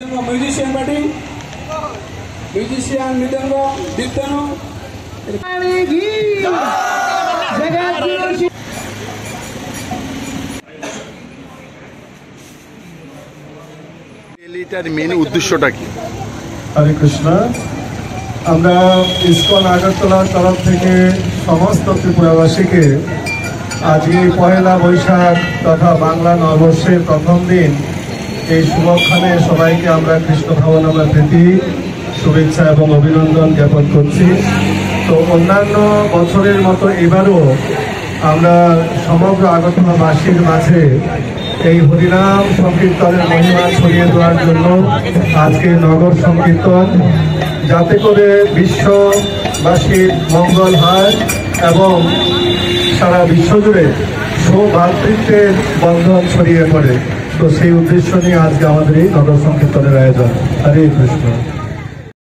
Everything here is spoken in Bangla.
म्यूजिशियन पार्टी म्यूजिशियन मृदंग दीप्तनु মেন উদ্দেশ্যটা কি? হরে কৃষ্ণ। আমরা ইসকন আগরতলার তরফ থেকে সমস্ত ত্রিপুরাবাসীকে আজকে পয়লা বৈশাখ তথা বাংলা নববর্ষের প্রথম দিন এই শুভক্ষণে সবাইকে আমরা কৃষ্ণ ভাবনামা প্রীতি শুভেচ্ছা এবং অভিনন্দন জ্ঞাপন করছি। তো অন্যান্য বছরের মতো এবারও আমরা সমগ্র আগরতলাবাসীর মাঝে এই হরিনাম সংকীর্তনের মহিমা ছড়িয়ে দেওয়ার জন্য আজকে নগর সংকীর্তন, যাতে করে বিশ্ববাসীর মঙ্গল হয় এবং সারা বিশ্বজুড়ে সৌভাতৃত্বের বন্ধন ছড়িয়ে পড়ে। তো সেই উদ্দেশ্য নিয়ে আজকে আমাদের এই নগর সংকীর্তনের আয়োজন। হরে কৃষ্ণ।